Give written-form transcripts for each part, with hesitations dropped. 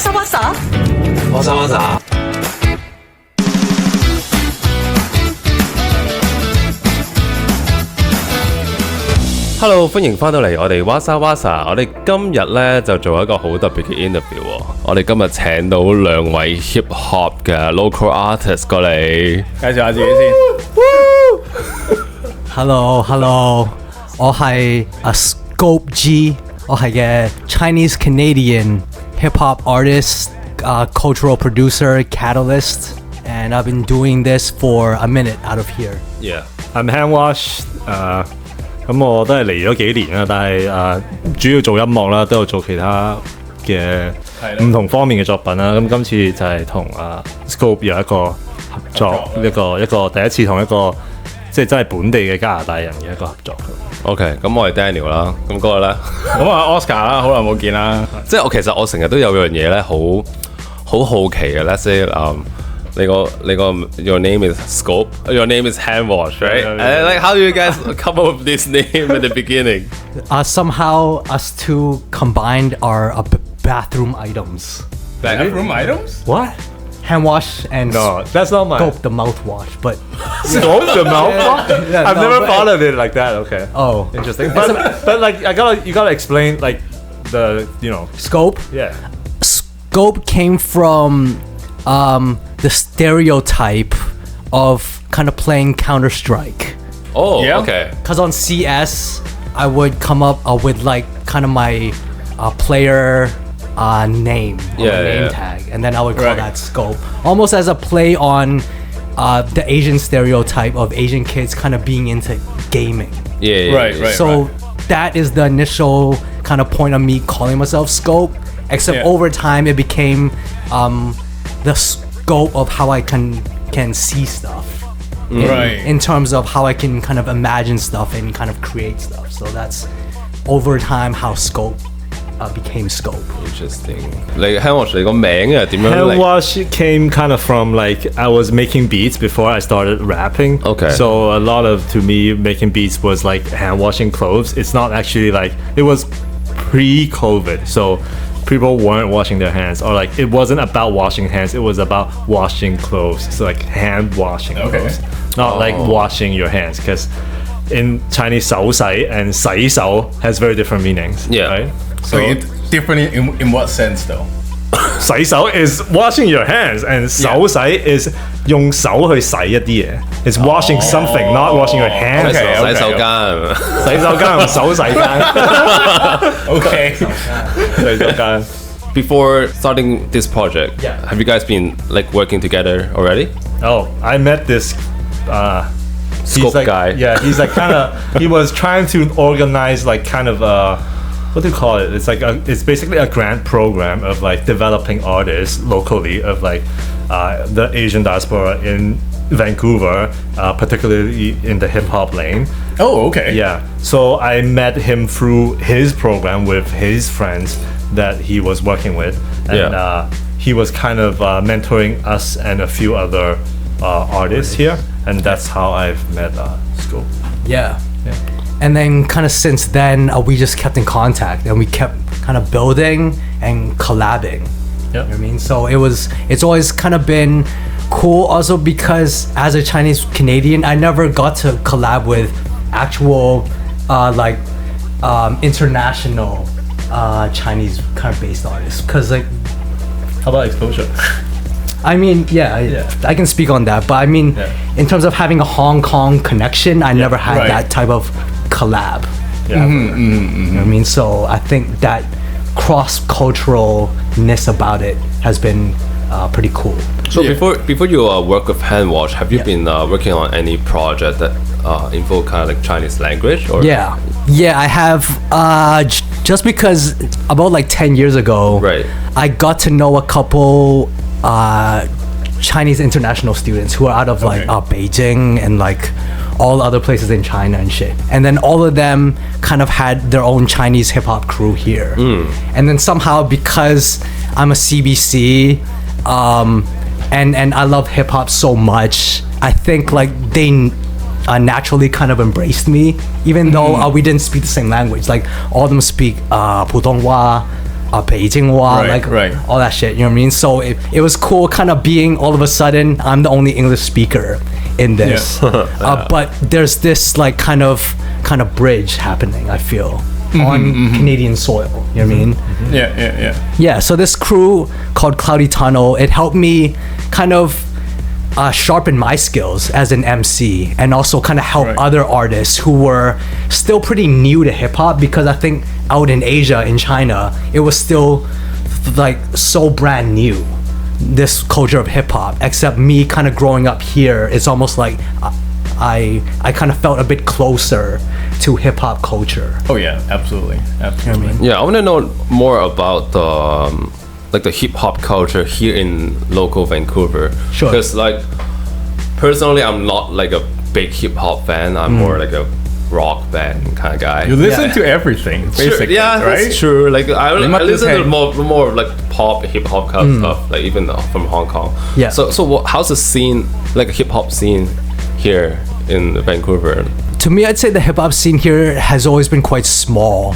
Wasa Wasa Wasa Wasa Hello， 歡迎翻到嚟我哋 Wasa Wasa， 我哋今日咧就做一個好特別嘅 interview 喎。我哋今日請到兩位 hip hop 嘅 local artist 過嚟，介紹下自己先。Hello， 我係Scope G， 我係嘅 Chinese Canadian hip hop artist, cultural producer, catalyst, and I've been doing this for a minute out of here. Yeah，I'm handwash，咁我都係嚟咗幾年啦，但係主要做音樂啦，都有做其他嘅唔同方面嘅作品啦。咁今次就係同Scope 有一個合作，一個第一次同一個即係真係本地嘅加拿大人嘅一個合作。OK， 咁我係 Daniel 啦，咁嗰個咧，咁Oscar 啦，好耐冇見啦。即係其實我成日都有樣嘢咧，好好奇嘅。Let's say你個 your name is Scope, your name is handwash, right? And like how do you guys come up with this name at the beginning? Somehow us two combined our bathroom items. Bathroom items? What? Handwash and No, that's not my Scope the mouthwash, but Scope the mouthwash? Yeah, I've no, never but- thought of it like that. Okay. oh, Interesting. But like you gotta explain like the Scope. yeah. Scope came from the stereotype of kind of playing Counter-Strike. Oh, Yeah. okay. Because on CS, I would come up with like kind of my player name, or Yeah, name yeah. tag, and then I would call Right. that Scope, almost as a play on the Asian stereotype of Asian kids kind of being into gaming. Yeah. Right. So that is the initial kind of point of me calling myself Scope. Except Yeah. over time, it became the scope of how I can see stuff. Right. In terms of how I can kind of imagine stuff and kind of create stuff. So that's over time how Scope became Scope. Interesting. 你 handwash 你個名係點樣嚟？ Handwash came kind of from like I was making beats before I started rapping. Okay. So a lot of to me making beats was like hand washing clothes. It's not actually like it was pre-COVID. So people weren't washing their hands or like it wasn't about washing hands. It was about washing clothes. So like hand washing clothes. Not like washing your hands because in Chinese 手洗 and 洗手 has very different meanings. Yeah. Right? So it different in what sense though? 洗手 is washing your hands and 手洗 is 用手去洗一啲嘢. It's washing something, not washing your hands. Okay. 洗手間。洗手間用手洗間。 Okay. 洗手間。 Before starting this project, have you guys been like working together already? Oh, I met this Scope he's like, guy. Yeah, he's like kind of he was trying to organize like kind of what do you call it? It's like it's basically a grant program of like developing artists locally of like the Asian diaspora in Vancouver, particularly in the hip hop lane. Oh, okay. Yeah. So I met him through his program with his friends that he was working with, and he was kind of mentoring us and a few other artists here, and that's how I've met Scope. Yeah. And then kind of since then, we just kept in contact and we kept kind of building and collabing. You know what I mean? So it's always kind of been cool also because as a Chinese Canadian, I never got to collab with actual international Chinese kind of based artists. Cause like, How about exposure? I mean, I can speak on that, but I mean, in terms of having a Hong Kong connection, I never had right. that type of collab. Yeah. You know what I mean? So I think that cross-culturalness about it has been pretty cool. So before you work with handwash, have you been working on any project that involve kind of like Chinese language? Or? Yeah, I have. Just because about like 10 years ago, Right. I got to know a couple Chinese international students who are out of like Beijing and like all other places in China and shit. And then all of them kind of had their own Chinese hip hop crew here. And then somehow because I'm a CBC and I love hip hop so much, I think like they naturally kind of embraced me, even though we didn't speak the same language. Like all of them speak 普通话 Beijing Wa, right. all that shit. You know what I mean? So it was cool, kind of being all of a sudden I'm the only English speaker in this, but there's this like kind of bridge happening. I feel. On Canadian soil, you know what I mean? Yeah, so this crew called Cloudy Tunnel, it helped me kind of sharpen my skills as an MC and also kind of help other artists who were still pretty new to hip-hop, because I think out in Asia, in China, it was still like so brand new, this culture of hip-hop, except me kind of growing up here, it's almost like I kind of felt a bit closer to hip-hop culture. Oh yeah, absolutely. You know what I mean? Yeah, I want to know more about the hip-hop culture here in local Vancouver. Sure. Because like personally, I'm not like a big hip-hop fan. I'm more like a rock band kind of guy. You listen to everything, basically, Sure, yeah, right? that's true. Like I listen to Hey. more like pop, hip-hop kind of stuff. Like even from Hong Kong. Yeah. So how's the scene, like a hip-hop scene here in Vancouver? To me, I'd say the hip-hop scene here has always been quite small.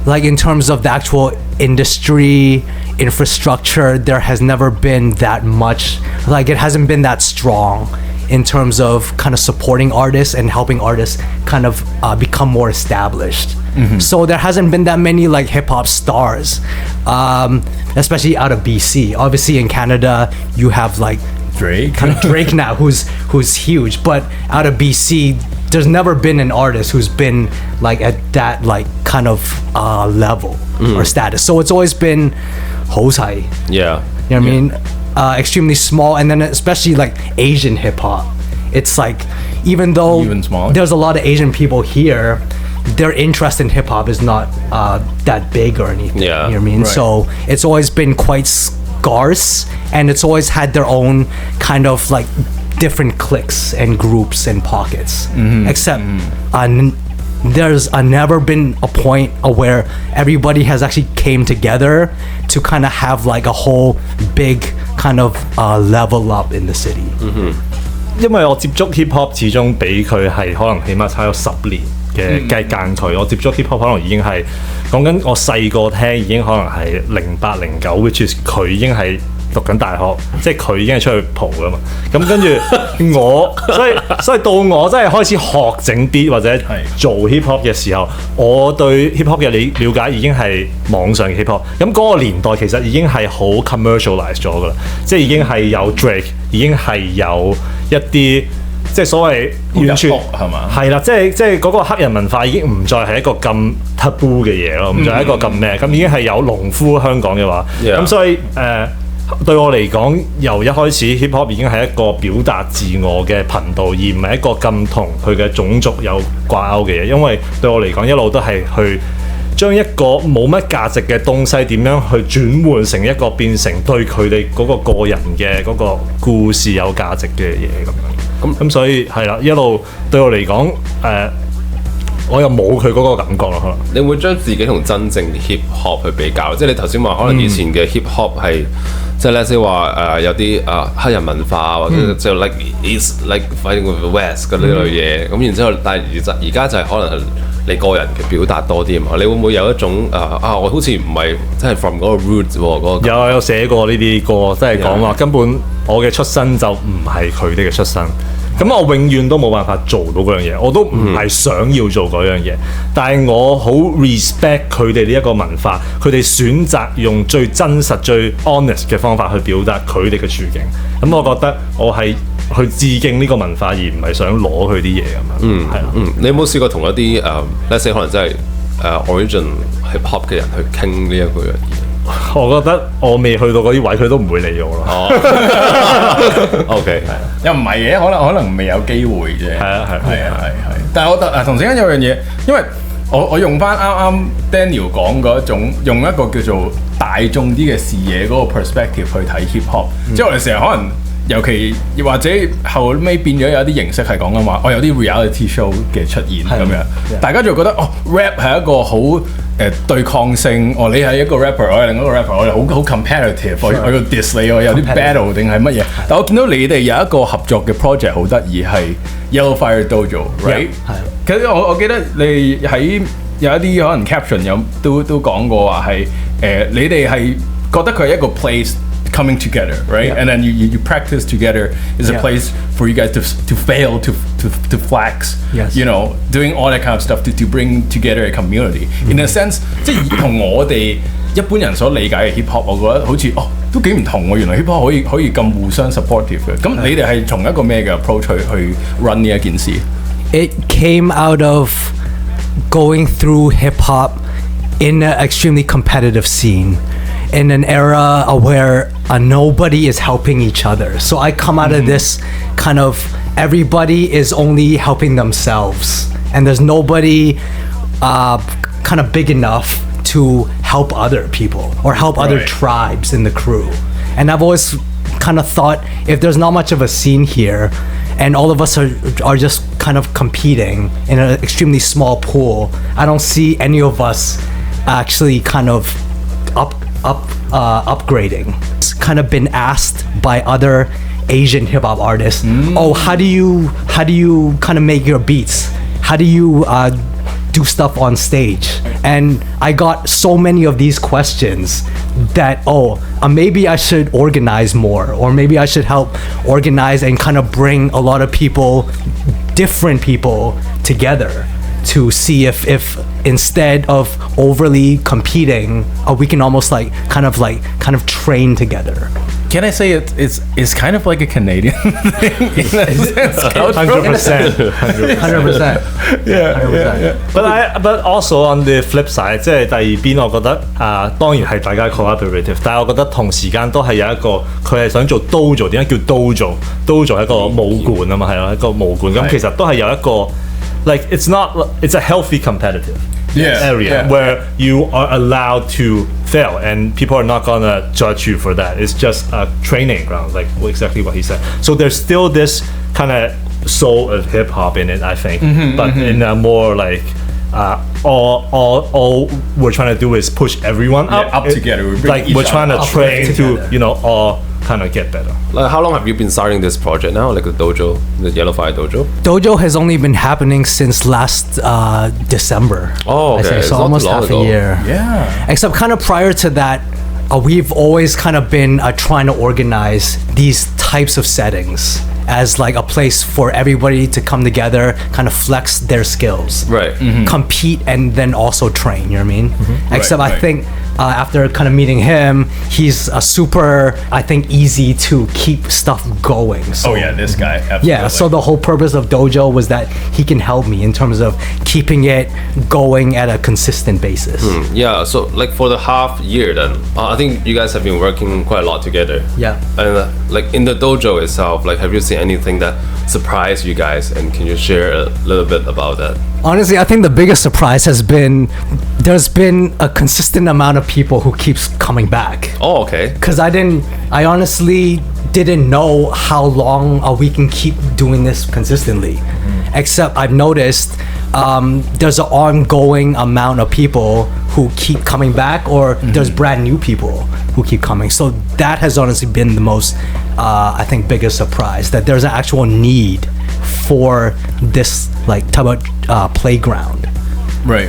Like in terms of the actual industry, infrastructure, there has never been that much, like it hasn't been that strong in terms of kind of supporting artists and helping artists kind of become more established. So there hasn't been that many like hip-hop stars, especially out of BC. Obviously in Canada, you have like Drake. kind of Drake now, who's huge, but out of BC, there's never been an artist who's been like at that like kind of level or status. So it's always been Hosai. Yeah. You know what I mean? Extremely small, and then especially like Asian hip hop. It's like even though Even smaller? there's a lot of Asian people here, their interest in hip hop is not that big or anything. Yeah. You know what I mean? Right. So it's always been quite scarce, and it's always had their own kind of like different cliques and groups and pockets. Except there's never been a point where everybody has actually came together to kind of have like a whole big kind of level up in the city. 因為我接觸 hip hop 始終比佢係可能起碼差咗10年嘅間距。我接觸 hip hop 可能已經係講緊我細個聽已經可能係08、09 ，which is 佢已經係讀緊大學，即係佢已經係出去蒲噶嘛。咁跟住我，所以到我真係開始學整 beat 或者做 hip hop 嘅時候，我對 hip hop 嘅了解已經係網上嘅 hip hop。咁嗰個年代其實已經係好 commercialize 咗噶啦，即係已經係有 Drake， 已經係有一啲即係所謂完全係嘛？係啦，即係嗰個黑人文化已經唔再係一個咁 taboo 嘅嘢咯，唔再係一個咁咩，咁已經係有農夫香港嘅話，咁所以對我嚟講，由一開始 hip hop 已經係一個表達自我嘅頻道，而唔係一個咁同佢嘅種族有掛鈎嘅嘢。因為對我嚟講，一路都係去將一個冇乜價值嘅東西點樣去轉換成一個變成對佢哋嗰個個人嘅嗰個故事有價值嘅嘢咁樣。咁所以係啦，一路對我嚟講我又冇佢嗰個感覺咯，可能。你會將自己同真正 hip hop 去比較，即係你頭先話可能以前嘅 hip hop 係即係咧，即係話有啲黑人文化或者即係 like is like fighting with the West 嗰呢類嘢，咁然之後，但係而家就係可能係你個人嘅表達多啲啊嘛。你會唔會有一種我好似唔係真係 from 嗰個 roots 喎嗰個？有寫過呢啲歌，即係講話根本我嘅出身就唔係佢哋嘅出身。咁我永遠都冇辦法做到嗰樣嘢，我都唔係想要做嗰樣嘢，但係我好 respect 佢哋呢一個文化，佢哋選擇用最真實、最 honest 嘅方法去表達佢哋嘅處境。咁我覺得我係去致敬呢個文化，而唔係想攞佢啲嘢咁樣。係啦。你有冇試過同一啲let's say 可能真係origin hip hop 嘅人去傾呢一個樣嘢？我覺得我未去到嗰啲位，佢都唔會理我咯。OK， 又唔係嘅，可能未有機會啫。係。但係我同時間有樣嘢，因為我用翻啱啱 Daniel 講嗰一種，用一個叫做大眾啲嘅視野嗰個 perspective 去睇 hip hop，即係我哋成日可能。尤其或者後尾變咗有啲形式係講緊話，有啲 reality show 嘅出現咁樣，大家就覺得rap 係一個好對抗性，你係一個 rapper， 我係另一個 rapper， 我哋好 competitive， 我要 diss 你，我有啲 battle 定係乜嘢？但我見到你哋有一個合作嘅 project 好得意，係 YellowFire Dojo，right？ 其實我記得你喺有一啲可能 caption 都講過話係你哋係覺得佢係一個 place coming together, right? Yeah. And then you practice together. It's a place for you guys to fail, to flex. Yes. You know, doing all that kind of stuff to bring together a community. In a sense, 即係同我哋一般人所理解嘅 hip hop，我覺得好似都幾唔同喎。原來 hip hop 可以咁互相 supportive 嘅。咁你哋係從一個咩嘅 approach 去 run 呢一件事 It came out of going through hip hop in an extremely competitive scene, in an era where nobody is helping each other. So I come out of this kind of everybody is only helping themselves, and there's nobody kind of big enough to help other people or help other Right. tribes in the crew. And I've always kind of thought, if there's not much of a scene here and all of us are just kind of competing in an extremely small pool, I don't see any of us actually kind of upgrading. It's kind of been asked by other Asian hip hop artists, how do you kind of make your beats? How do you do stuff on stage? And I got so many of these questions that maybe I should organize more, or maybe I should help organize and kind of bring a lot of people, different people together to see if instead of overly competing, we can almost kind of train together. Can I say it's kind of like a Canadian thing? 100%. 100%. Yeah. But also on the flip side，即係第二邊，我覺得當然係大家 collaborative，但係我覺得同時間都係有一個佢係想做 dojo， 點解叫 dojo？dojo 係一個武館啊嘛，係咯，一個武館咁其實都係有一個 like it's a healthy competitive area where you are allowed to fail and people are not gonna judge you for that. It's just a training ground, like exactly what he said. So there's still this kind of soul of hip hop in it, I think, but in a more like all we're trying to do is push everyone up together. We're trying to train to all kind of get better. Like, how long have you been starting this project now? Like the dojo, the YellowFire dojo? Dojo has only been happening since last December. Oh, okay. I say, It's so not almost too long half ago. a year. Yeah. Except kind of prior to that, we've always kind of been trying to organize these types of settings as like a place for everybody to come together, kind of flex their skills, Right. compete, and then also train. You know what I mean? Except Right. I think after kind of meeting him, he's a super, I think, easy to keep stuff going. So, This guy. Absolutely. yeah, so the whole purpose of Dojo was that he can help me in terms of keeping it going at a consistent basis. Yeah, so like for the half year then, I think you guys have been working quite a lot together. Yeah. And like in the dojo itself, like have you seen anything that surprised you guys, and can you share a little bit about that? Honestly, I think the biggest surprise has been there's been a consistent amount of people who keeps coming back. Oh, okay. Because I honestly didn't know how long we can keep doing this consistently. Except I've noticed there's an ongoing amount of people who keep coming back, or there's brand new people who keep coming. So that has honestly been the most, I think, biggest surprise, that there's an actual need for this like type of playground. Right.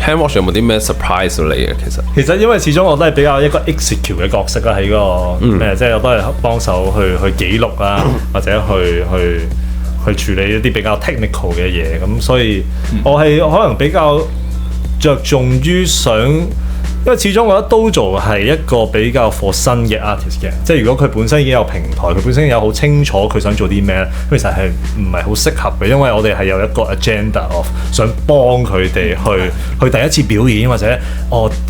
Handwash 有冇啲咩 surprise 到你嘅？其實因為始終我都係比較一個 execute 嘅角色啦，喺個即係我都係幫手去記錄啦，或者去處理一啲比較 technical 嘅嘢，咁所以我係可能比較着重於想。因為始終我覺得 Dojo 係一個比較 for 新嘅 artist 嘅，即係如果佢本身已經有平台，佢本身有好清楚佢想做啲咩咧，其實係唔係好適合嘅，因為我哋係有一個 agenda of 想幫佢哋去第一次表演，或者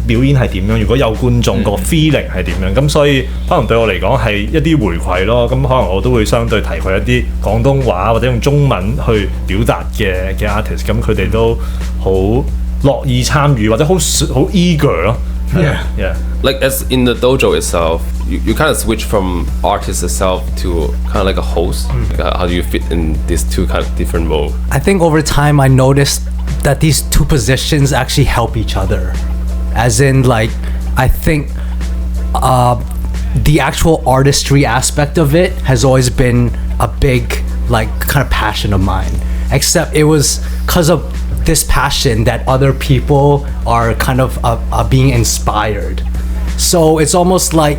表演係點樣，如果有觀眾個 feeling 係點樣，咁所以可能對我嚟講係一啲回饋咯，咁可能我都會相對提攜一啲廣東話或者用中文去表達嘅 artist， 咁佢哋都好樂意參與或者好 eager 咯。Yeah. Like as in the dojo itself, you kind of switch from artist itself to kind of like a host. Like, how do you fit in these two kind of different roles? I think over time I noticed that these two positions actually help each other. As in, like, I think the actual artistry aspect of it has always been a big, like, kind of passion of mine. Except it was because of this passion that other people are kind of being inspired. So it's almost like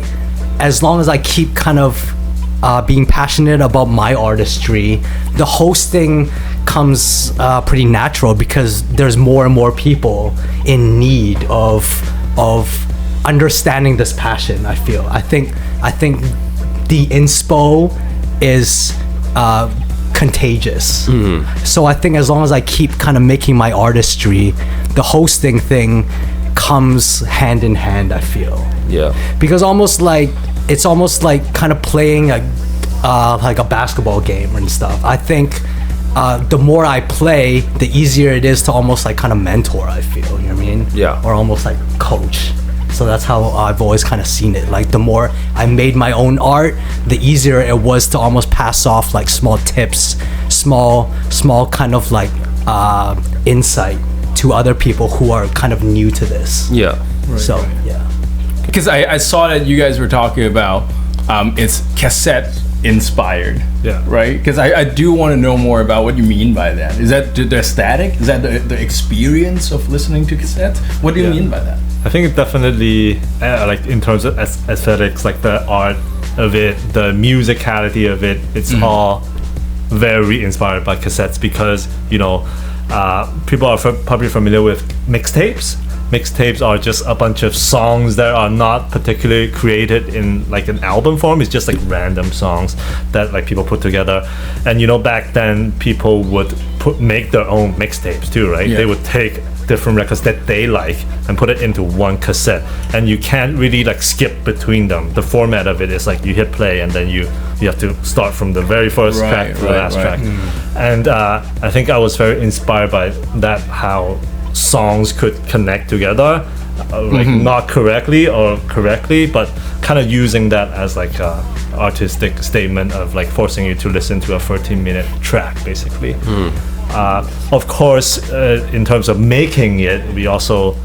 as long as I keep kind of being passionate about my artistry, the hosting comes pretty natural because there's more and more people in need of understanding this passion. I think the inspo is contagious. So I think as long as I keep kind of making my artistry, the hosting thing comes hand in hand, I feel. Yeah. Because it's almost like kind of playing like a basketball game and stuff. I think the more I play, the easier it is to almost like kind of mentor, I feel, you know what I mean? Yeah. Or almost like coach. So that's how I've always kind of seen it. Like the more I made my own art, the easier it was to almost pass off like small tips, small kind of like insight to other people who are kind of new to this. Yeah. So yeah. Because I saw that you guys were talking about it's cassette inspired. Yeah. Right? Because I do want to know more about what you mean by that. Is that the aesthetic? Is that the experience of listening to cassette? What do you mean by that? I think it definitely, like in terms of aesthetics, like the art of it, the musicality of it, it's all very inspired by cassettes because, you know, people are probably familiar with mixtapes. Mixtapes are just a bunch of songs that are not particularly created in like an album form. It's just like random songs that like people put together. And you know, back then people would make their own mixtapes too, right? Yeah. They would take different records that they like and put it into one cassette, and you can't really like skip between them. The format of it is like you hit play and then you have to start from the very first track to the last track. And I think I was very inspired by that, how songs could connect together, like not correctly or correctly, but kind of using that as like a artistic statement of like forcing you to listen to a 13-minute track basically. Of course, in terms of making it, we also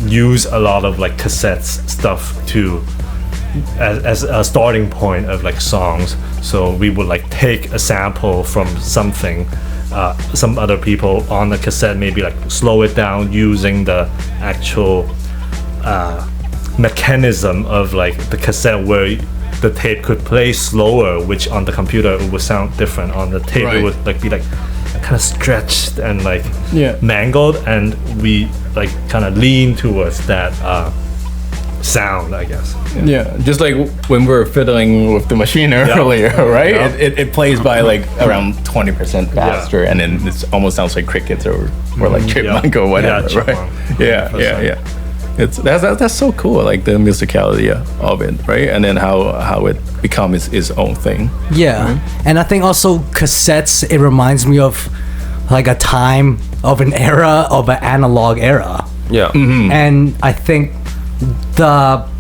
use a lot of like cassettes stuff to as a starting point of like songs. So we would like take a sample from something, some other people on the cassette, maybe like slow it down using the actual mechanism of like the cassette where the tape could play slower, which on the computer it would sound different. On the tape it would like be like kind of stretched and like mangled, and we like kind of lean towards that sound, I guess. Yeah, just like when we were fiddling with the machine earlier, right? Yeah. It plays by like around 20% faster, and then it almost sounds like crickets or like chipmunk or whatever, right? Yeah. That's so cool, like the musicality of it, right? And then how it becomes its own thing. Yeah, and I think also cassettes, it reminds me of like a time of an era of an analog era. Yeah. And I think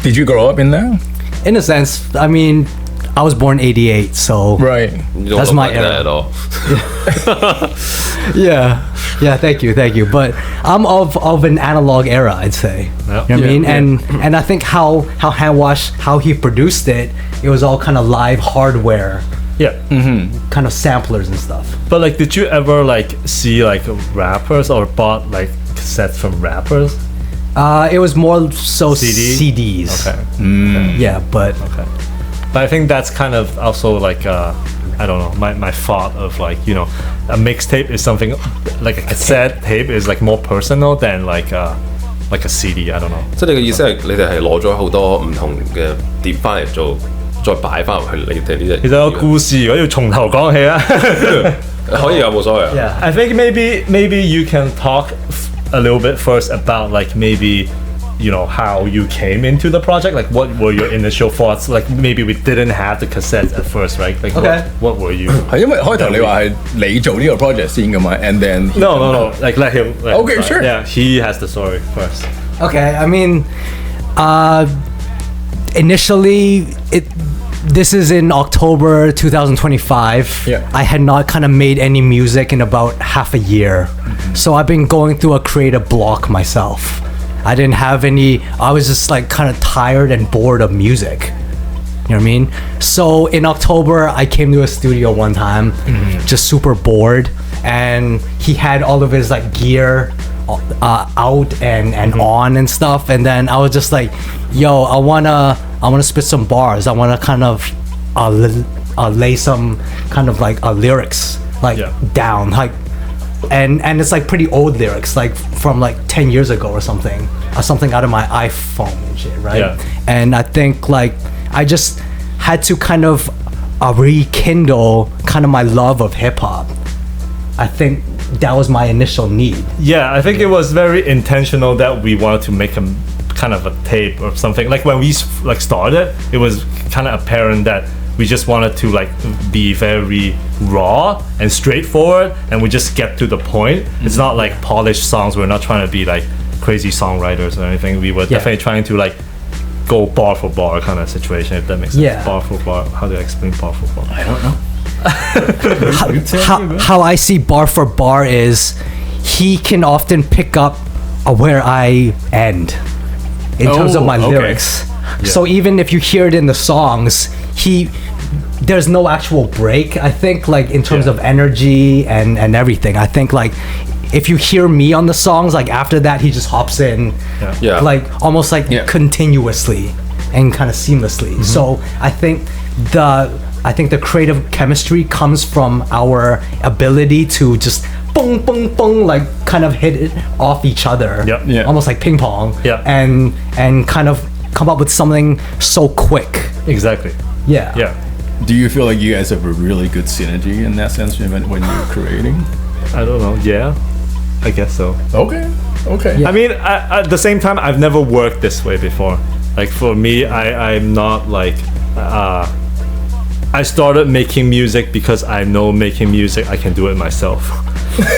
Did you grow up in that? in a sense, I mean, I was born 88, so Right. You don't That's look my like era. that at all. yeah, thank you. But I'm of an analog era, I'd say. Yeah. You know what I mean? And I think how handwash, how he produced it, it was all kind of live hardware, Yeah. kind of samplers and stuff. But like, did you ever like see like rappers or bought like cassettes from rappers? It was more so CD? CDs. Okay. Yeah, but Okay. But I think that's kind of also like I don't know, my thought of like, you know, a mixtape is something like a cassette tape is like more personal than like a CD. I don't know. 即係你嘅意思係你哋係攞咗好多唔同嘅碟翻嚟做，再擺翻入去你哋呢隻。其實個故事如果要從頭講起啊，可以有冇所謂啊？ yeah. I think maybe you can talk a little bit first about like maybe, you know, how you came into the project, like what were your initial thoughts, like maybe we didn't have the cassettes at first, right? Like Okay. what were you? 係因為開頭你話係你做呢個 project 先㗎嘛，and then No, like let him. Okay, sure. Yeah, he has the story first. Okay, I mean, initially, this is in October 2025. Yeah. I had not kind of made any music in about half a year. So I've been going through a creative block myself. I didn't have any, I was just like kind of tired and bored of music. You know what I mean? So in October, I came to a studio one time, just super bored. and he had all of his like gear out and on and stuff, and then I was just like, yo, I wanna spit some bars, I wanna kind of lay some kind of like lyrics like down, like and it's like pretty old lyrics, like from like 10 years ago or something out of my iPhone and shit, right? And I think like I just had to kind of rekindle kind of my love of hip-hop. I think that was my initial need. Yeah, I think it was very intentional that we wanted to make a kind of a tape or something. Like when we like started, it was kind of apparent that we just wanted to like be very raw and straightforward, and we just get to the point. It's not like polished songs. We're not trying to be like crazy songwriters or anything. We were definitely trying to like go bar for bar kind of situation, if that makes sense. Yeah. Bar for bar. How do I explain bar for bar? I don't know. How I see bar for bar is he can often pick up where I end in terms of my lyrics. So even if you hear it in the songs, there's no actual break. I think like in terms of energy and everything. I think like if you hear me on the songs, like after that he just hops in, like almost like continuously and kind of seamlessly. So I think the creative chemistry comes from our ability to just boom, boom, boom, like kind of hit it off each other, almost like ping pong, and kind of come up with something so quick. Exactly. Yeah. Do you feel like you guys have a really good synergy in that sense when you're creating? I don't know. Yeah, I guess so. Okay. I mean, at the same time, I've never worked this way before. Like for me, I'm not like I started making music because I know making music I can do it myself.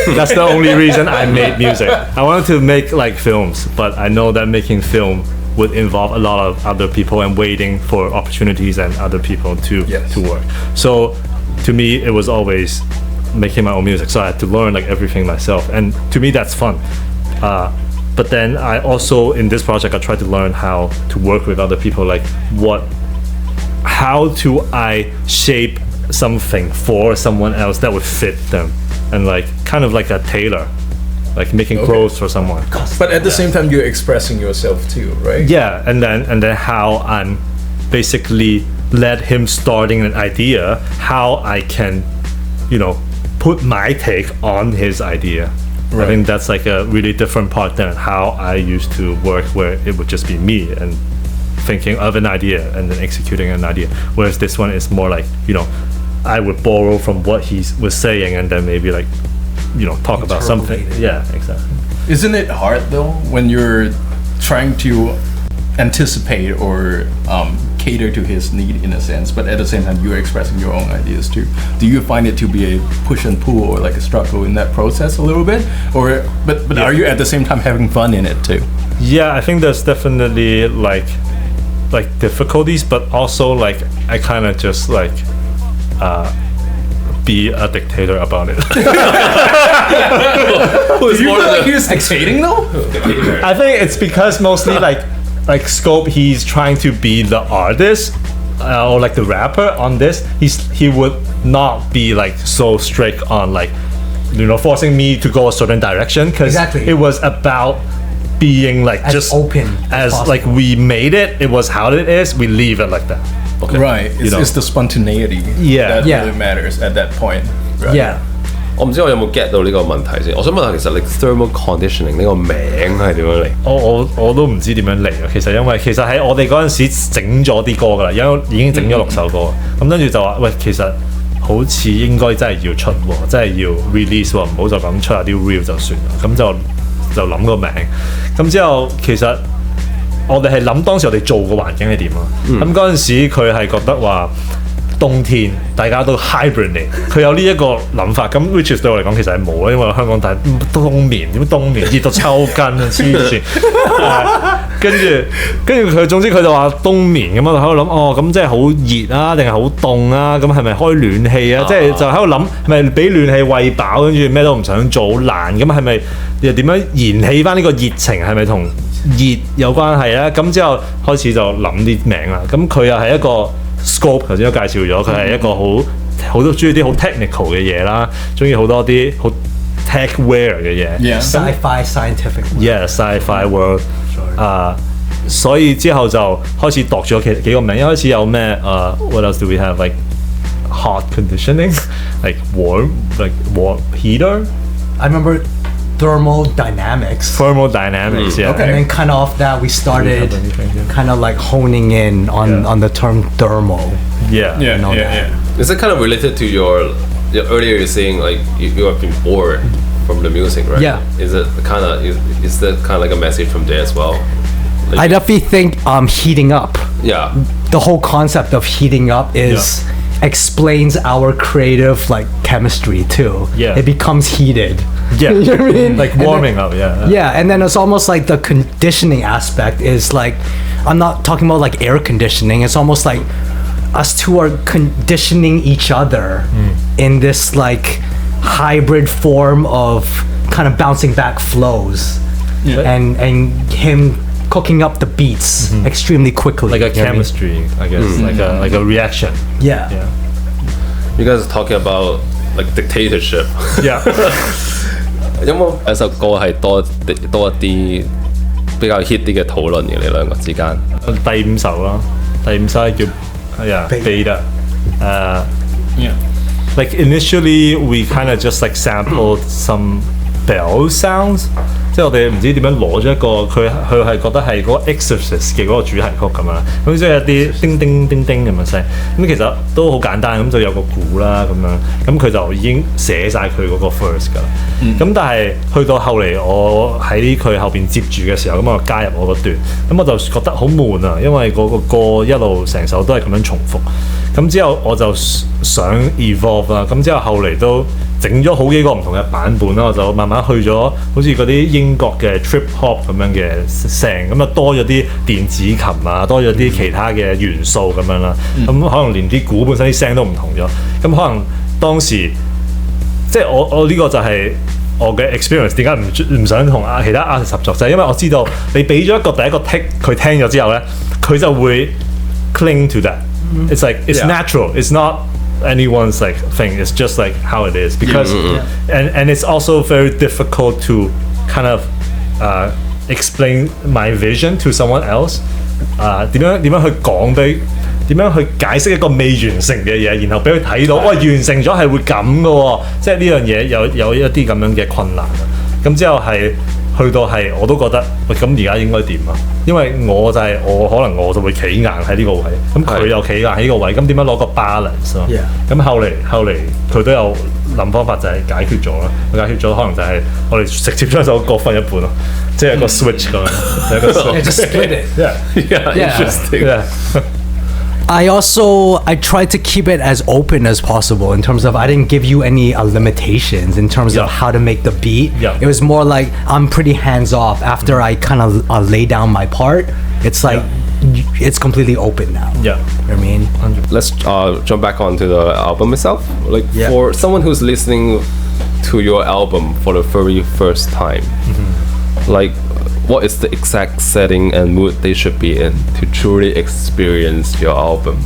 That's the only reason I made music. I wanted to make like films, but I know that making film would involve a lot of other people and waiting for opportunities and other people to work. So to me, it was always making my own music. So I had to learn like everything myself, and to me that's fun. But then I also, in this project, I tried to learn how to work with other people, like how do I shape something for someone else that would fit them, and like kind of like a tailor, like making clothes for someone. But at the same time, you're expressing yourself too, right? Yeah, and then how I'm basically let him starting an idea, how I can, put my take on his idea. Right. I think that's like a really different part than how I used to work, where it would just be me and thinking of an idea and then executing an idea. Whereas this one is more like, I would borrow from what he was saying and then maybe like, talk about something. Yeah, exactly. Isn't it hard though when you're trying to anticipate or cater to his need in a sense, but at the same time you're expressing your own ideas too? Do you find it to be a push and pull or like a struggle in that process a little bit, or but are you at the same time having fun in it too? Yeah, I think there's definitely like difficulties, but also like I kind of just like be a dictator about it. Do you feel like he's dictating though? I think it's because mostly like Scope, he's trying to be the artist or like the rapper on this. He would not be like so strict on like forcing me to go a certain direction, because it was about being like as just open as like we made it. It was how it is. We leave it like that. Okay. Right. It's the spontaneity that really matters at that point. Right? Yeah. 我唔知我有冇 get 到呢個問題先。我想問下，其實你 thermal conditioning 呢個名係點樣嚟？我都唔知點樣嚟啊！其實因為喺我哋嗰陣時整咗啲歌㗎啦，已經整咗6首歌，咁跟住就話喂，其實好似應該真係要出喎，真係要 release 喎，唔好就咁出下啲 reel 就算啦。咁就諗個名，咁之後其實我哋係諗當時我哋做個環境係點啊？咁嗰陣時佢係覺得話。冬天大家都 hibernate， 佢有呢一個諗法，咁 which is 對我嚟講其實係冇啦，因為香港冬眠熱到抽筋啊黐線，跟住佢總之佢就話冬眠咁，我就喺度諗咁即係好熱啊，定係好凍啊？咁係咪開暖氣啊？即係就喺度諗係咪俾暖氣餵飽，跟住咩都唔想做好爛，咁係咪又點樣燃起翻呢個熱情？係咪同熱有關係啊？咁之後開始就諗啲名啦，咁佢又係一個 scope 頭先都介紹咗，佢係一個好多中意啲好 technical 嘅嘢啦，中意好多啲好 techwear 嘅嘢 ，sci-fi scientific sci-fi world 所以之後就開始度咗幾個名，一開始有咩what else do we have like hot conditioning like warm heater I remember thermodynamics yeah and then kind of off that we started kind of like honing in on the term thermal yeah Is it kind of related to your earlier you're saying like you have been bored from the music, right? Yeah. Is that kind of like a message from there as well? Like, I definitely think heating up. Yeah. The whole concept of heating up explains our creative like chemistry too. Yeah. It becomes heated. Yeah. You know what I mean? Like warming up, Yeah, and then it's almost like the conditioning aspect is like, I'm not talking about like air conditioning. It's almost like us two are conditioning each other in this like hybrid form of kind of bouncing back flows and him cooking up the beats extremely quickly. Like a chemistry, I guess, like a reaction. Yeah. You guys are talking about like dictatorship. Yeah. 有冇一首歌係多一啲比較 hit 啲嘅討論嘅你兩個之間？第5首啦，第5首係叫Beta. Like initially we kind of just like sampled some bell sounds， 即係我哋唔知點樣攞咗一個佢係覺得係嗰個 Exorcist 嘅嗰個主題曲咁樣，咁即係一啲叮叮叮叮咁嘅聲，咁其實都好簡單，咁就有個鼓啦咁樣，咁佢就已經寫晒佢嗰個 verse 㗎啦。咁但係去到後嚟，我喺佢後邊接住嘅時候，咁我加入我嗰段，咁我就覺得好悶啊，因為嗰個歌一路成首都係咁樣重複。咁之後我就想 evolve 啦，咁之後後嚟都整咗好幾個唔同嘅版本啦，我就慢慢去咗好似嗰啲英國嘅 trip hop 咁樣嘅聲，咁啊多咗啲電子琴啊，多咗啲其他嘅元素咁樣啦，咁可能連啲鼓本身啲聲都唔同咗，咁可能當時即係我呢個就係我嘅 experience， 點解唔想同其他 artist 合作，就係因為我知道你俾咗一個第一個 take 佢聽咗之後咧，佢就會 cling to that。It's like it's natural. It's not anyone's like thing. It's just like how it is because and it's also very difficult to kind of explain my vision to someone else. 點樣去講俾點樣去解釋一個未完成嘅嘢，然後俾佢睇到，喂完成咗係會咁嘅喎，即係呢樣嘢有一啲咁樣嘅困難啊。咁之後係去到係我都覺得，喂咁而家應該點啊？因為我就係我可能我就會企硬喺呢個位，咁佢又企硬喺呢個位，咁點樣攞個 balance 咯？咁後嚟佢都有諗方法就係解決咗啦。解決咗可能就係我哋直接將首歌分一半咯，即係一個 switch 咁樣，一個 switch。Just split it. Interesting. I tried to keep it as open as possible in terms of I didn't give you any limitations in terms of how to make the beat. It was more like I'm pretty hands off after I kind of lay down my part. It's like it's completely open now. Yeah. You know what I mean? Let's jump back onto the album itself. Like for someone who's listening to your album for the very first time, like what is the exact setting and mood they should be in to truly experience your album?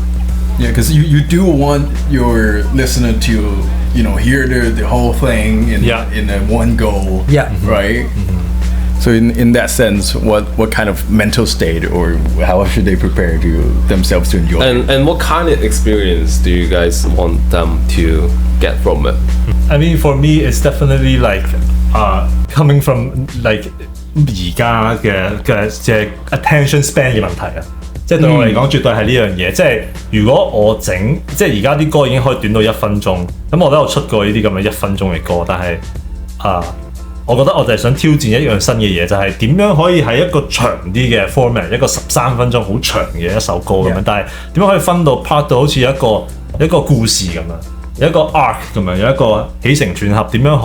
Yeah, because you do want your listener to hear the whole thing in one go. Yeah. Right. So in that sense, what kind of mental state or how should they prepare themselves to enjoy? And what kind of experience do you guys want them to get from it? I mean, for me, it's definitely like coming from like 而家嘅即係 attention span 嘅問題啊，即係對我嚟講絕對係呢樣嘢。即係如果我整即係而家啲歌已經可以短到1分鐘，咁我都有出過呢啲咁嘅1分鐘嘅歌，但係我覺得我就係想挑戰一樣新嘅嘢，就係點樣可以喺一個長啲嘅 format， 一個13分鐘好長嘅一首歌咁樣，但係點樣可以分到 part 到好似一個故事咁樣，有一個 arc 咁樣，有一個起承轉合，點樣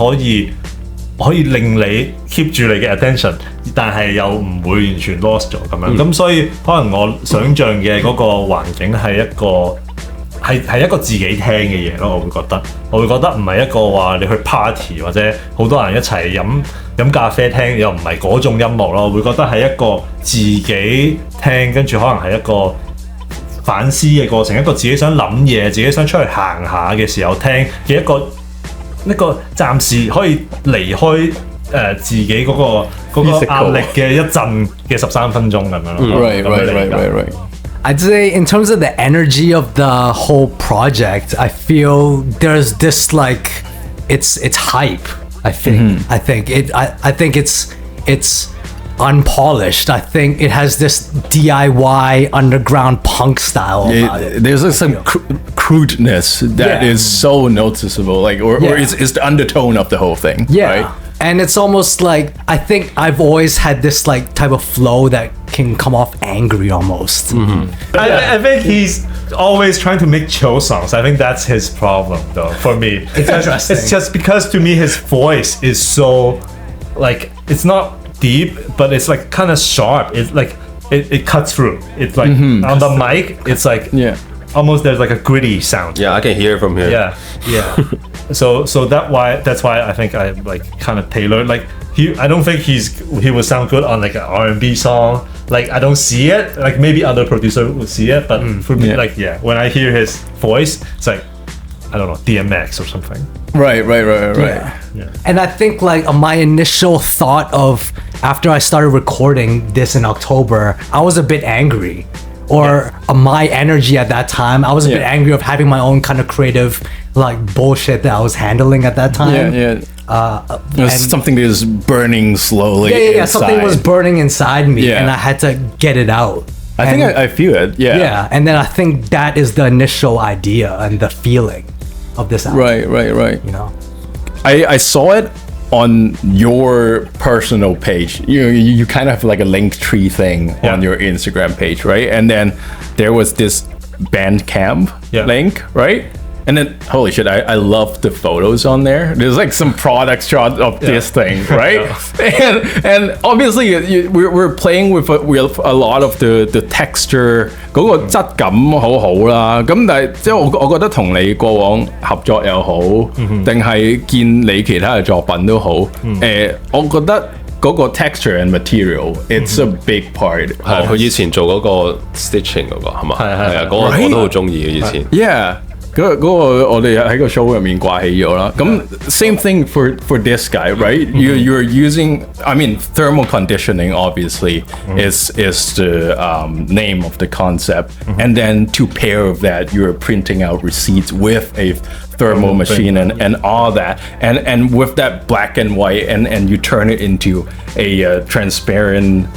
可以令你 keep 住你嘅 attention， 但係又唔會完全 lost 咗咁樣。咁所以可能我想像嘅嗰個環境係一個自己聽嘅嘢咯。我會覺得唔係一個話你去 party 或者好多人一齊飲咖啡聽，又唔係嗰種音樂咯。我會覺得係一個自己聽，跟住可能係一個反思嘅過程，一個自己想諗嘢、自己想出去行下嘅時候聽嘅一個暫時可以離開自己嗰個壓力嘅一陣嘅13分鐘咁樣咯。Right. I'd say in terms of the energy of the whole project, I feel there's this like it's hype. I think it's unpolished. I think it has this DIY underground punk style about it. There's like some crudeness that is so noticeable, like or is the undertone of the whole thing. Yeah. Right? And it's almost like I think I've always had this like type of flow that can come off angry almost. I think he's always trying to make chill songs. I think that's his problem though for me. It's interesting. It's just because to me his voice is so like it's not deep but it's like kind of sharp. It's like it cuts through. It's like on the mic it's like almost there's like a gritty sound. Yeah, I can hear it from here. Yeah. So that's why I think I like kind of tailored like I don't think he would sound good on like an R&B song. Like I don't see it. Like maybe other producer would see it, but for me like when I hear his voice, it's like I don't know, DMX or something. Right. Yeah. And I think like my initial thought of after I started recording this in October, I was a bit angry. Or my energy at that time, I was a bit angry of having my own kind of creative like bullshit that I was handling at that time. There's something that is burning slowly. Yeah. Something was burning inside me, and I had to get it out. I think I feel it. Yeah, and then I think that is the initial idea and the feeling of this album. Right. You know, I saw it on your personal page. You kind of have like a Linktree thing on your Instagram page, right? And then there was this Bandcamp link, right? And then, holy shit, I love the photos on there. There's like some product shot of this thing, right? And obviously we're playing with a lot of the texture, 嗰個質感好好啦。咁但係即係我覺得同你過往合作又好，定係見你其他嘅作品都好，我覺得嗰個 texture and material it's a big part。係佢以前做嗰個 stitching 嗰個係嘛？係啊，嗰個我都好中意嘅以前。Yeah。嗰個我哋喺個 show 入面掛起咗啦。咁 same thing for this guy, right? You're using, I mean, thermal conditioning obviously is the name of the concept, and then to pair of that, you're printing out receipts with a thermal machine and all that, and with that black and white, and you turn it into a transparent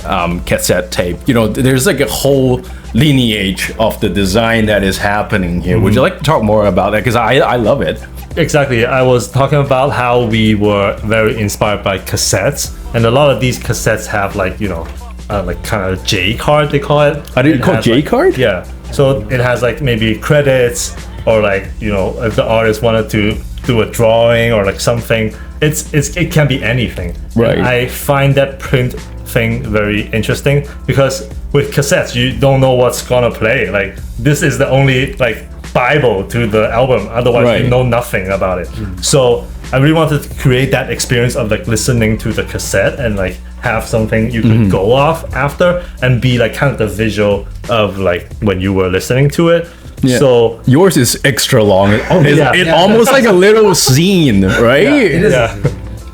cassette tape. You know, there's like a whole lineage of the design that is happening here. Would you like to talk more about that? Because I love it. Exactly. I was talking about how we were very inspired by cassettes, and a lot of these cassettes have like, you know, like kind of J card they call it. Are they called J card? Yeah. So it has like maybe credits or like, you know, if the artist wanted to do a drawing or like something, it can be anything. Right. And I find that print thing very interesting because with cassettes you don't know what's gonna play. Like this is the only like Bible to the album, otherwise you know nothing about it. So I really wanted to create that experience of like listening to the cassette and like have something you could go off after and be like kind of the visual of like when you were listening to it. Yeah. So yours is extra long. It's almost like a little scene, right? it is. Yeah.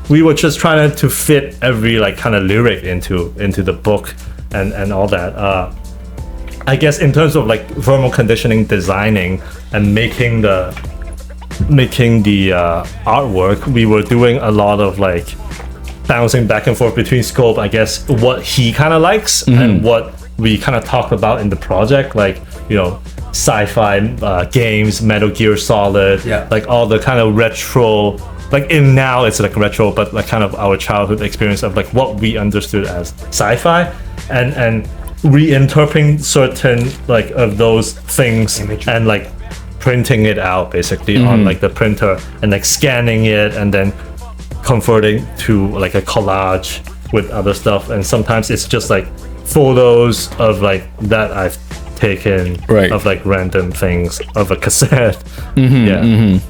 We were just trying to fit every like kind of lyric into the book and all that. I guess in terms of like thermal conditioning, designing and making the artwork, we were doing a lot of like bouncing back and forth between scope, I guess what he kind of likes and what we kind of talked about in the project, like, you know, sci-fi games, Metal Gear Solid, like all the kind of retro, like in now it's like retro, but like kind of our childhood experience of like what we understood as sci-fi and reinterpreting certain like of those things and like printing it out basically on like the printer and like scanning it and then converting to like a collage with other stuff. And sometimes it's just like photos of like that I've taken of like random things of a cassette. And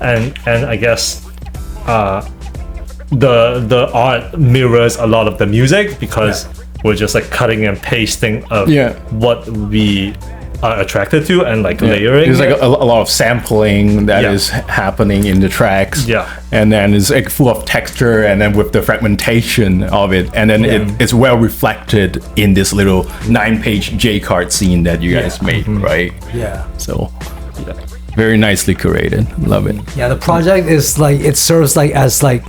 I guess the art mirrors a lot of the music because we're just like cutting and pasting of what we are attracted to and like layering. There's like a lot of sampling that is happening in the tracks. Yeah. And then it's like full of texture and then with the fragmentation of it. And then it's well reflected in this little 9-page J-card scene that you guys made, right? Yeah. So very nicely curated. Love it. Yeah, the project is like, it serves like as like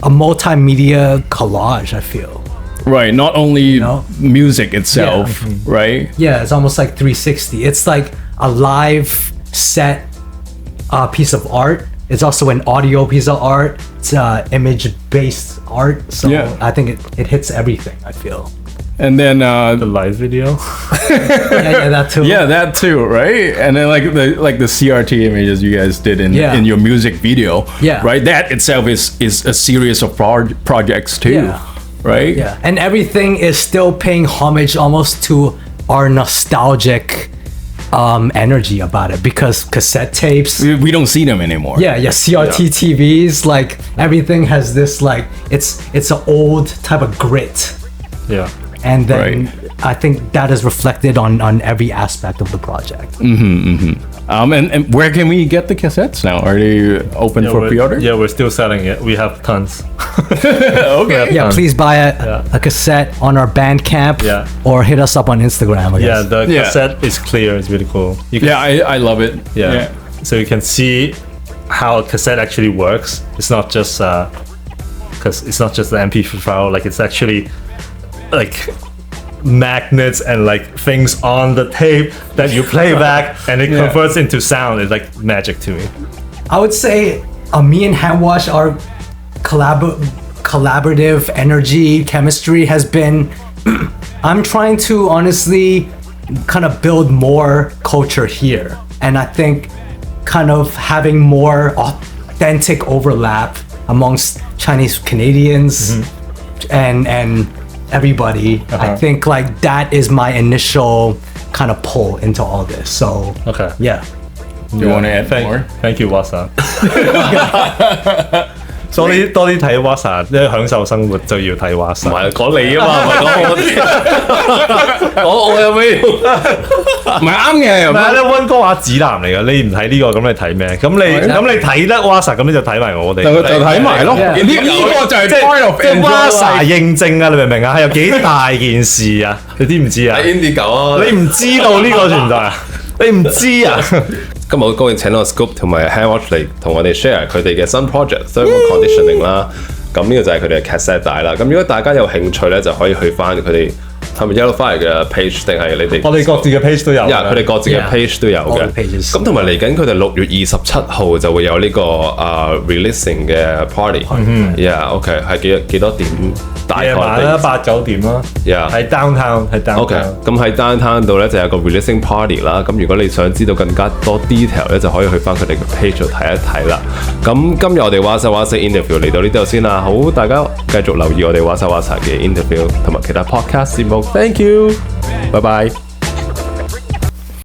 a multimedia collage, I feel. Right, not only music itself, right? Yeah, it's almost like 360. It's like a live set piece of art. It's also an audio piece of art. It's image-based art. So I think it hits everything, I feel. And then the live video. yeah, that too. Yeah, that too, right? And then like the CRT images you guys did in your music video, right? That itself is a series of projects too. Yeah. Right? Yeah, and everything is still paying homage almost to our nostalgic energy about it, because cassette tapes, we don't see them anymore. Yeah, CRT TVs, like everything has this like it's an old type of grit. Yeah. And then I think that is reflected on every aspect of the project. And where can we get the cassettes now? Are they open for pre-order? Yeah, we're still selling it. We have tons. Okay. Yeah, please buy a cassette on our Bandcamp or hit us up on Instagram, I guess. Yeah, the cassette is clear. It's really cool. I love it. Yeah. So you can see how a cassette actually works. It's not just because it's not just the MP3 file. Like it's actually like magnets and like things on the tape that you play back and it converts into sound. It's like magic to me. I would say me and Handwash, our collaborative energy chemistry has been I'm trying to honestly kind of build more culture here, and I think kind of having more authentic overlap amongst Chinese Canadians and everybody. I think like that is my initial kind of pull into all this. So yeah. You want to add more? Thank you, Wasa. 多啲睇 Wasa， 因為享受生活就要睇 Wasa。唔係講你啊嘛，唔係講我有咩？唔係啱嘅，唔係咧，溫哥華指南嚟㗎。你唔睇呢個，咁你睇咩？咁你睇得 Wasa， 咁你就睇埋我哋。就睇埋咯。呢個就係 part of Wasa 認證啊！你明唔明啊？係有幾大件事啊？你知唔知啊？喺 Indie 9啊！你唔知道呢個存在啊？你唔知啊？今日好高興請到 Scoop 同埋 handwash 嚟同我哋 share 佢哋嘅新 project thermal conditioning 啦。咁呢個就係佢哋嘅 cassette 帶啦。咁如果大家有興趣咧，就可以去翻佢哋係咪 YellowFire 嘅 page 定係你哋？我哋各自嘅 page 都有。佢哋各自嘅 page 都有嘅。咁同埋嚟緊佢哋6月27號就會有呢個releasing 嘅 party。OK 係幾多點？大概啦，8、9點啦。喺 downtown。OK， 咁喺 downtown 度咧就有個 releasing party 啦。咁如果你想知道更加多 detail 咧，就可以去翻佢哋嘅 page 度睇一睇啦。咁今日我哋 Wasa Wasa interview 嚟到呢度先啦。好，大家繼續留意我哋 Wasa Wasa 嘅 interview 同埋其他 podcast 節目。Thank you，拜拜。